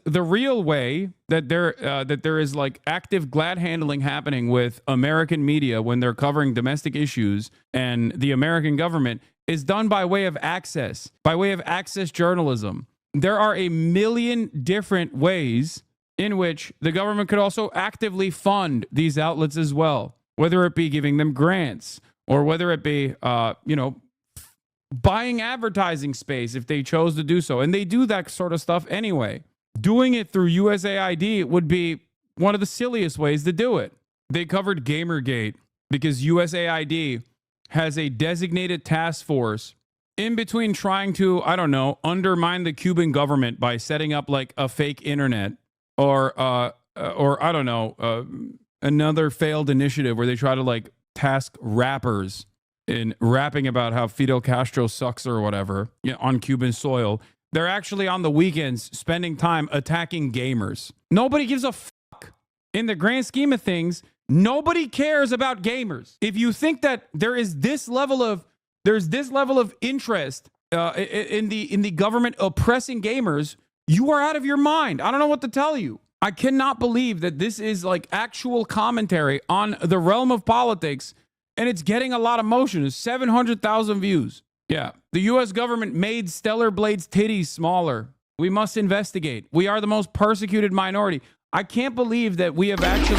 the real way that there is like active glad handling happening with American media when they're covering domestic issues and the American government is done by way of access journalism. There are a million different ways in which the government could also actively fund these outlets as well, whether it be giving them grants or whether it be, buying advertising space if they chose to do so. And they do that sort of stuff anyway. Doing it through USAID would be one of the silliest ways to do it. They covered Gamergate because USAID has a designated task force in between trying to, I don't know, undermine the Cuban government by setting up like a fake internet or I don't know, another failed initiative where they try to like task rappers in rapping about how Fidel Castro sucks or whatever, on Cuban soil. They're actually on the weekends spending time attacking gamers. Nobody gives a fuck. In the grand scheme of things, nobody cares about gamers. If you think that there's this level of interest in the government oppressing gamers, you are out of your mind. I don't know what to tell you. I cannot believe that this is like actual commentary on the realm of politics. And it's getting a lot of motion. It's 700,000 views. Yeah. The U.S. government made Stellar Blade's titties smaller. We must investigate. We are the most persecuted minority. I can't believe that we've gotten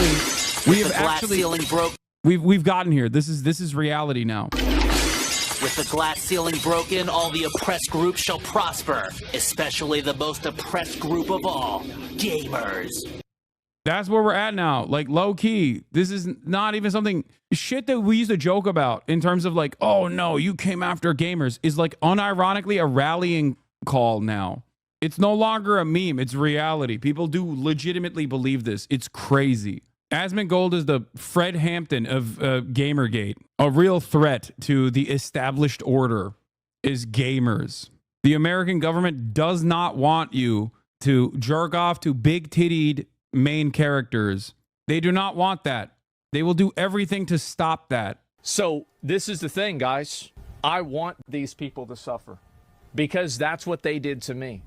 here. This is reality now. With the glass ceiling broken, all the oppressed groups shall prosper, especially the most oppressed group of all, gamers. That's where we're at now. Like, low key, this is not even something shit that we used to joke about in terms of like, oh no, you came after gamers, is like unironically a rallying call now. It's no longer a meme. It's reality. People do legitimately believe this. It's crazy. Asmongold is the Fred Hampton of Gamergate. A real threat to the established order is gamers. The American government does not want you to jerk off to big-tittied main characters. They do not want that. They will do everything to stop that. So this is the thing, guys. I want these people to suffer because that's what they did to me.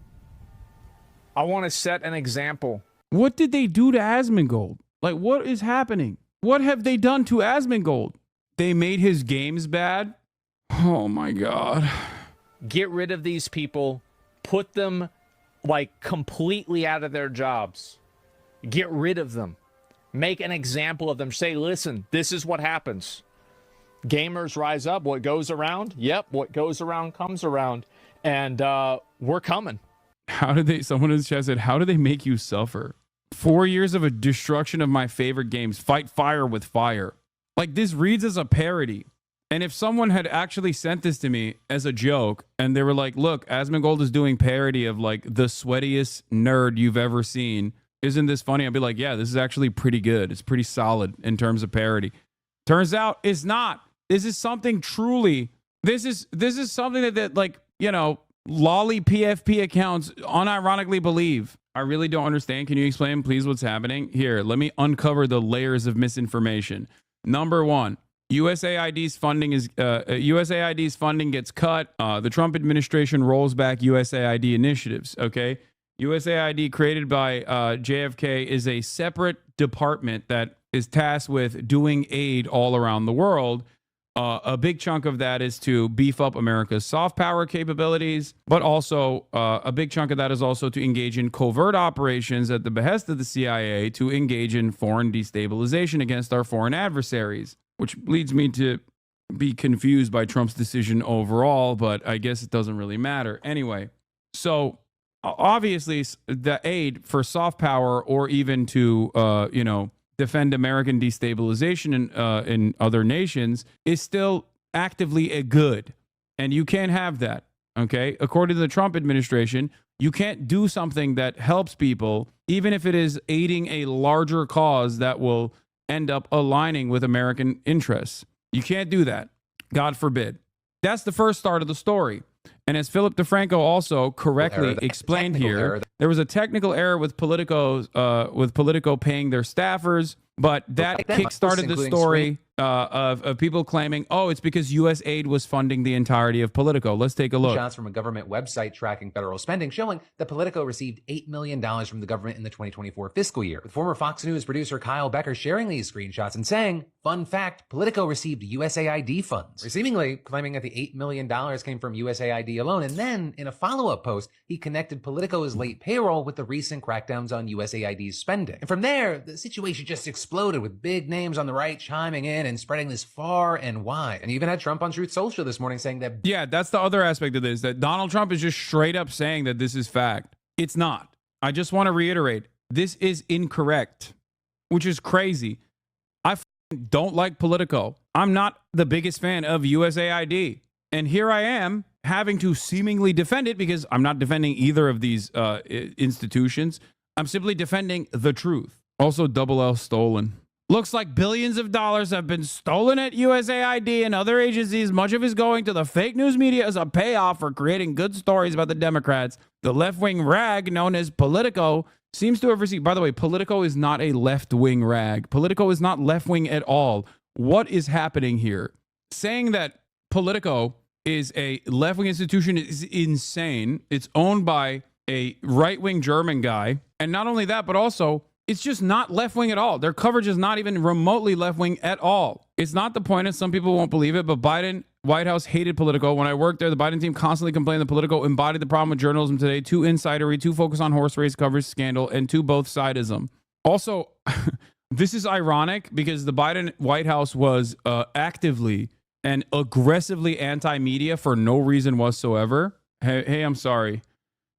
I want to set an example. What did they do to Asmongold? Like, what is happening? What have they done to Asmongold? They made his games bad? Oh my God. Get rid of these people. Put them like completely out of their jobs. Get rid of them. Make an example of them. Say, listen, this is what happens. Gamers rise up. What goes around? Yep, what goes around comes around. And we're coming. Someone in the chat said, how do they make you suffer? 4 years of a destruction of my favorite games. Fight fire with fire. Like, this reads as a parody. And if someone had actually sent this to me as a joke, and they were like, look, Asmongold is doing parody of like the sweatiest nerd you've ever seen. Isn't this funny? I'd be like, yeah, this is actually pretty good. It's pretty solid in terms of parody. Turns out it's not. This is something truly, this is something that like, lolly PFP accounts unironically believe. I really don't understand. Can you explain, please, what's happening? Here, let me uncover the layers of misinformation. Number one, USAID's funding gets cut. The Trump administration rolls back USAID initiatives. Okay. USAID, created by JFK, is a separate department that is tasked with doing aid all around the world. A big chunk of that is to beef up America's soft power capabilities, but also a big chunk of that is also to engage in covert operations at the behest of the CIA to engage in foreign destabilization against our foreign adversaries, which leads me to be confused by Trump's decision overall, but I guess it doesn't really matter. Anyway, so obviously the aid for soft power or even to, defend American destabilization in other nations is still actively a good. And you can't have that, okay? According to the Trump administration, you can't do something that helps people, even if it is aiding a larger cause that will end up aligning with American interests. You can't do that. God forbid. That's the first start of the story. And as Philip DeFranco also correctly explained here, there was a technical error with Politico paying their staffers. But that then, kickstarted the including story of people claiming, oh, it's because USAID was funding the entirety of Politico. Let's take a look. Shots from a government website tracking federal spending showing that Politico received $8 million from the government in the 2024 fiscal year, with former Fox News producer Kyle Becker sharing these screenshots and saying, fun fact, Politico received USAID funds, or seemingly claiming that the $8 million came from USAID alone. And then, in a follow-up post, he connected Politico's late payroll with the recent crackdowns on USAID's spending. And from there, the situation just exploded, with big names on the right chiming in and spreading this far and wide. And even had Trump on Truth Social this morning saying that... Yeah, that's the other aspect of this, that Donald Trump is just straight up saying that this is fact. It's not. I just want to reiterate, this is incorrect, which is crazy. I don't like Politico. I'm not the biggest fan of USAID. And here I am having to seemingly defend it because I'm not defending either of these institutions. I'm simply defending the truth. Also, double L stolen. Looks like billions of dollars have been stolen at USAID and other agencies. Much of it is going to the fake news media as a payoff for creating good stories about the Democrats. The left-wing rag known as Politico seems to have received... By the way, Politico is not a left-wing rag. Politico is not left-wing at all. What is happening here? Saying that Politico is a left-wing institution is insane. It's owned by a right-wing German guy. And not only that, but also... it's just not left-wing at all. Their coverage is not even remotely left-wing at all. It's not the point, and some people won't believe it, but Biden, White House hated Politico. When I worked there, the Biden team constantly complained that Politico embodied the problem with journalism today. Too insidery, too focused on horse race coverage scandal, and too both-sidism. Also, this is ironic because the Biden White House was actively and aggressively anti-media for no reason whatsoever. Hey, I'm sorry.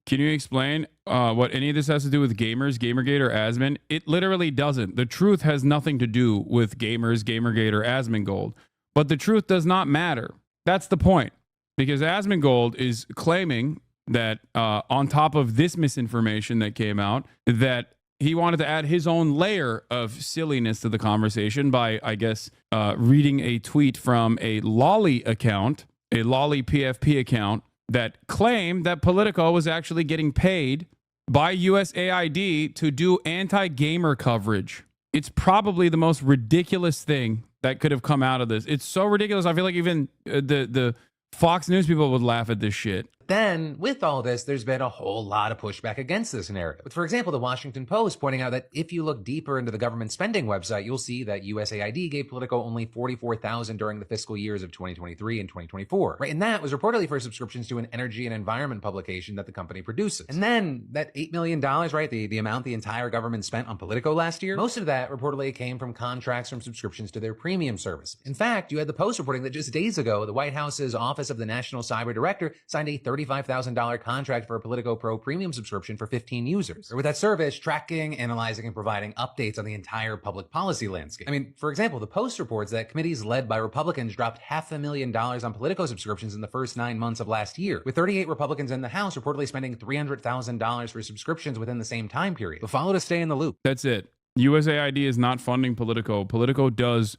Can you explain what any of this has to do with gamers, Gamergate, or Asmon? It literally doesn't. The truth has nothing to do with gamers, Gamergate, or Asmongold. But the truth does not matter. That's the point. Because Asmongold is claiming that on top of this misinformation that came out, that he wanted to add his own layer of silliness to the conversation by, I guess, reading a tweet from a Lolly account, a Lolly PFP account, that claimed that Politico was actually getting paid by USAID to do anti-gamer coverage. It's probably the most ridiculous thing that could have come out of this. It's so ridiculous. I feel like even the Fox News people would laugh at this shit. Then, with all this, there's been a whole lot of pushback against this narrative. For example, the Washington Post pointing out that if you look deeper into the government spending website, you'll see that USAID gave Politico only $44,000 during the fiscal years of 2023 and 2024. Right, and that was reportedly for subscriptions to an energy and environment publication that the company produces. And then that $8 million, right, the amount the entire government spent on Politico last year, most of that reportedly came from contracts from subscriptions to their premium services. In fact, you had the Post reporting that just days ago, the White House's Office of the National Cyber Director signed a $35,000 contract for a Politico Pro premium subscription for 15 users. Or with that service, tracking, analyzing, and providing updates on the entire public policy landscape. I mean, for example, the Post reports that committees led by Republicans dropped $500,000 on Politico subscriptions in the first 9 months of last year, with 38 Republicans in the House reportedly spending $300,000 for subscriptions within the same time period. But follow to stay in the loop. That's it. USAID is not funding Politico. Politico does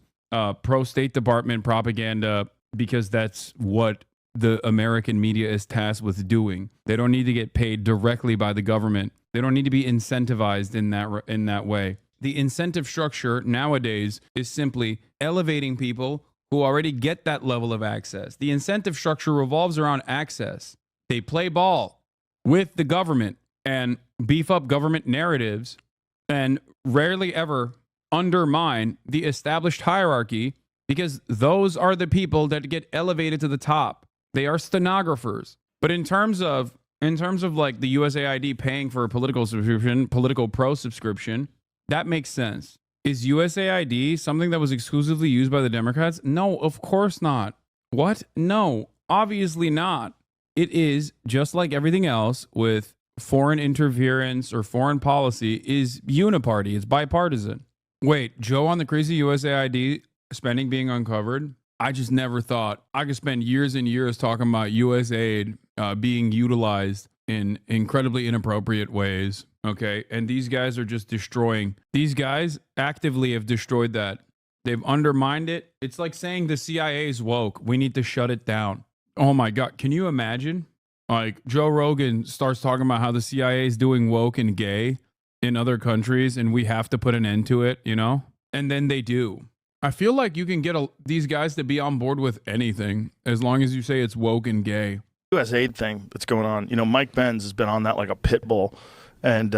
pro-State Department propaganda because that's what the American media is tasked with doing. They don't need to get paid directly by the government. They don't need to be incentivized in that way. The incentive structure nowadays is simply elevating people who already get that level of access. The incentive structure revolves around access. They play ball with the government and beef up government narratives and rarely ever undermine the established hierarchy because those are the people that get elevated to the top. They are stenographers. But in terms of like the USAID paying for a political subscription, Politico Pro subscription, that makes sense. Is USAID something that was exclusively used by the Democrats? No, of course not. What? No, obviously not. It is, just like everything else with foreign interference or foreign policy, is uniparty. It's bipartisan. Wait, Joe on the crazy USAID spending being uncovered? I just never thought I could spend years and years talking about USAID being utilized in incredibly inappropriate ways. Okay. And these guys are just destroying. These guys actively have destroyed that. They've undermined it. It's like saying the CIA is woke. We need to shut it down. Oh my God. Can you imagine? Like Joe Rogan starts talking about how the CIA is doing woke and gay in other countries and we have to put an end to it, you know? and then they do. I feel like you can get these guys to be on board with anything as long as you say it's woke and gay. Usaid thing that's going on. You know, Mike Benz has been on that like a pit bull, and